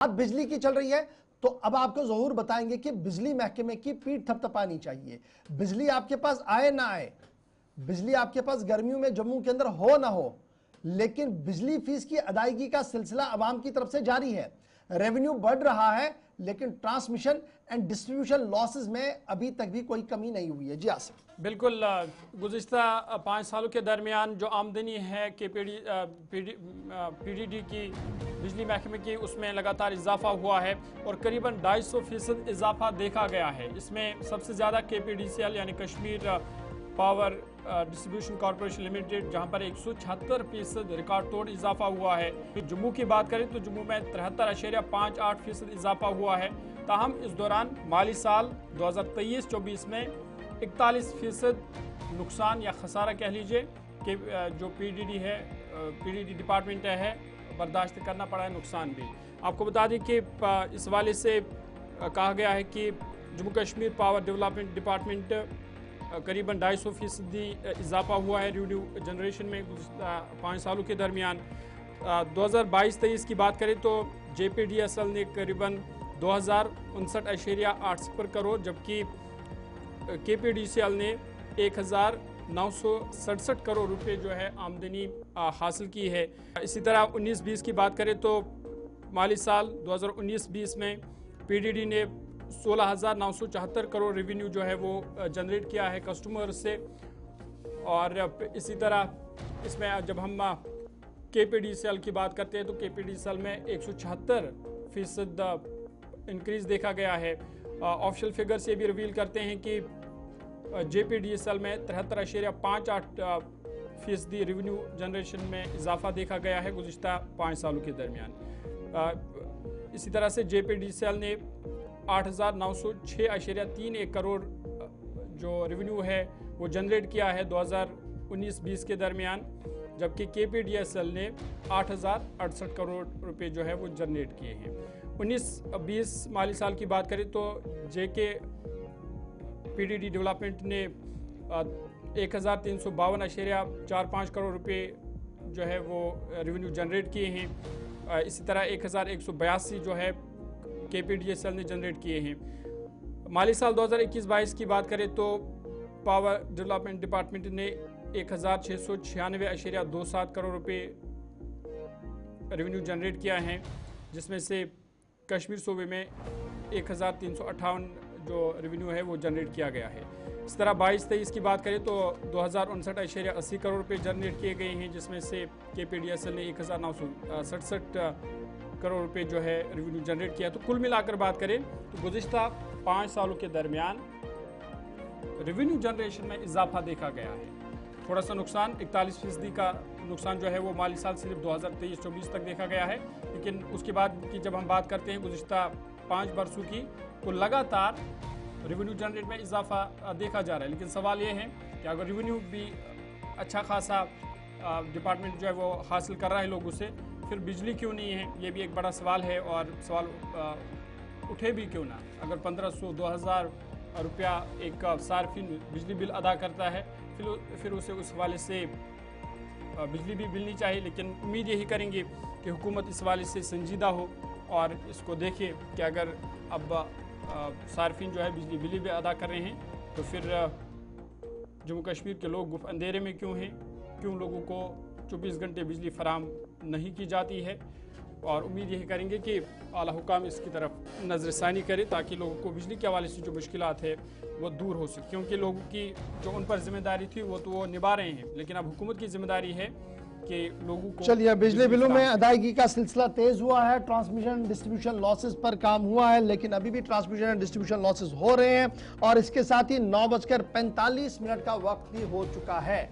بات بجلی کی چل رہی ہے تو اب آپ کو ظہور بتائیں گے کہ بجلی محکمے کی پیٹھ تھپتھپانی چاہیے. بجلی آپ کے پاس آئے نہ آئے, بجلی آپ کے پاس گرمیوں میں جموں کے اندر ہو نہ ہو, لیکن بجلی فیس کی ادائیگی کا سلسلہ عوام کی طرف سے جاری ہے. ریونیو بڑھ رہا ہے لیکن ٹرانسمیشن اینڈ ڈسٹریبیوشن لاسز میں ابھی تک بھی کوئی کمی نہیں ہوئی ہے. جی آصف. بالکل, گزشتہ 5 سالوں کے درمیان جو آمدنی ہے کہ پی ڈی ڈی کی بجلی محکمے کی, اس میں لگاتار اضافہ ہوا ہے اور قریباً 250% اضافہ دیکھا گیا ہے. اس میں سب سے زیادہ کے پی ڈی سی ایل یعنی Kashmir power distribution corporation limited, جہاں پر 176% ریکارڈ توڑ اضافہ ہوا ہے. جموں کی بات کریں تو جموں میں 73.58% اضافہ ہوا ہے. تاہم اس دوران مالی سال 2023-24 میں 41% نقصان یا خسارہ کہہ لیجئے کہ جو پی ڈی ڈی ہے, پی ڈی ڈی ڈپارٹمنٹ ہے, برداشت کرنا پڑا ہے نقصان بھی. آپ کو بتا دیں کہ اس حوالے سے کہا گیا ہے کہ Jammu Kashmir power development department قریباً 250% اضافہ ہوا ہے ریونیو جنریشن میں گزشتہ 5 سالوں کے درمیان. 2022-23 کی بات کریں تو جے پی ڈی ایس ایل نے قریباً 2059.80 کروڑ, جبکہ کے پی ڈی سی ایل نے 1967 کروڑ روپے جو ہے آمدنی حاصل کی ہے. اسی طرح 19-20 کی بات کریں تو مالی سال 2019-20 میں پی ڈی ڈی نے 16,974 کروڑ ریونیو جو ہے وہ جنریٹ کیا ہے کسٹمر سے. اور اسی طرح اس میں جب ہم کے پی ڈی سی ایل کی بات کرتے ہیں تو کے پی ڈی سی ایل میں 176% انکریز دیکھا گیا ہے. آفیشل فگر سے بھی ریویل کرتے ہیں کہ جے پی ڈی ایس ایل میں 73.58% ریونیو جنریشن میں اضافہ دیکھا گیا ہے گزشتہ 5 سالوں کے درمیان. اسی طرح سے جے پی ڈی سی ایل نے 8,906.31 کروڑ جو ریونیو ہے وہ جنریٹ کیا ہے 2019-20 کے درمیان, جبکہ کے پی ڈی ایس ایل نے 8,068 کروڑ روپے جو ہے وہ جنریٹ کیے ہیں. 19-20 مالی سال کی بات کریں تو جے کے پی ڈی ڈی ڈیولپمنٹ نے 1,352.45 کروڑ روپے جو ہے وہ ریونیو جنریٹ کیے ہیں. اسی طرح 1,182 جو ہے کے پی ڈی ایس ایل نے جنریٹ کیے ہیں. مالی سال 2021-22 کی بات کریں تو پاور ڈیولپمنٹ ڈپارٹمنٹ نے 1,696.27 کروڑ روپے ریونیو جنریٹ کیا ہے, جس میں سے کشمیر صوبے میں 1,358 جو ریونیو ہے وہ جنریٹ کیا گیا ہے. اس طرح 22-23 کی بات کریں تو 2,059.80 کروڑ روپے جنریٹ کیے گئے ہیں, جس میں سے کے پی ڈی ایس ایل نے 1,967 کروڑ روپے جو ہے ریونیو جنریٹ کیا. تو کل ملا کر بات کریں تو گزشتہ 5 سالوں کے درمیان ریونیو جنریشن میں اضافہ دیکھا گیا ہے. تھوڑا سا نقصان 41% کا نقصان جو ہے وہ مالی سال صرف 2023-24 تک دیکھا گیا ہے, لیکن اس کے بعد کی جب ہم بات کرتے ہیں گزشتہ 5 برسوں کی تو لگاتار ریونیو جنریٹ میں اضافہ دیکھا جا رہا ہے. لیکن سوال یہ ہے کہ اگر ریونیو بھی اچھا خاصا ڈپارٹمنٹ جو ہے وہ حاصل کر رہا ہے لوگوں سے, پھر بجلی کیوں نہیں ہے؟ یہ بھی ایک بڑا سوال ہے, اور سوال اٹھے بھی کیوں نہ. اگر 1,500-2,000 روپیہ ایک صارفین بجلی بل ادا کرتا ہے, پھر اسے اس حوالے سے بجلی بھی ملنی چاہیے. لیکن امید یہی کریں گے کہ حکومت اس حوالے سے سنجیدہ ہو اور اس کو دیکھے کہ اگر اب صارفین جو ہے بجلی بل بھی ادا کر رہے ہیں تو پھر جموں کشمیر کے لوگ اندھیرے میں کیوں ہیں, کیوں لوگوں کو 24 گھنٹے بجلی فراہم نہیں کی جاتی ہے. اور امید یہی کریں گے کہ اعلیٰ حکام اس کی طرف نظر ثانی کرے تاکہ لوگوں کو بجلی کے حوالے سے جو مشکلات ہے وہ دور ہو سکے, کیونکہ لوگوں کی جو ان پر ذمہ داری تھی وہ تو وہ نبھا رہے ہیں, لیکن اب حکومت کی ذمہ داری ہے کہ لوگوں کو. چلیے, بجلی بلوں میں ادائیگی کا سلسلہ تیز ہوا ہے, ٹرانسمیشن ڈسٹریبیوشن لاسز پر کام ہوا ہے, لیکن ابھی بھی ٹرانسمیشن ڈسٹریبیوشن لاسز ہو رہے ہیں, اور اس کے ساتھ ہی 9:45 کا وقت بھی ہو چکا ہے.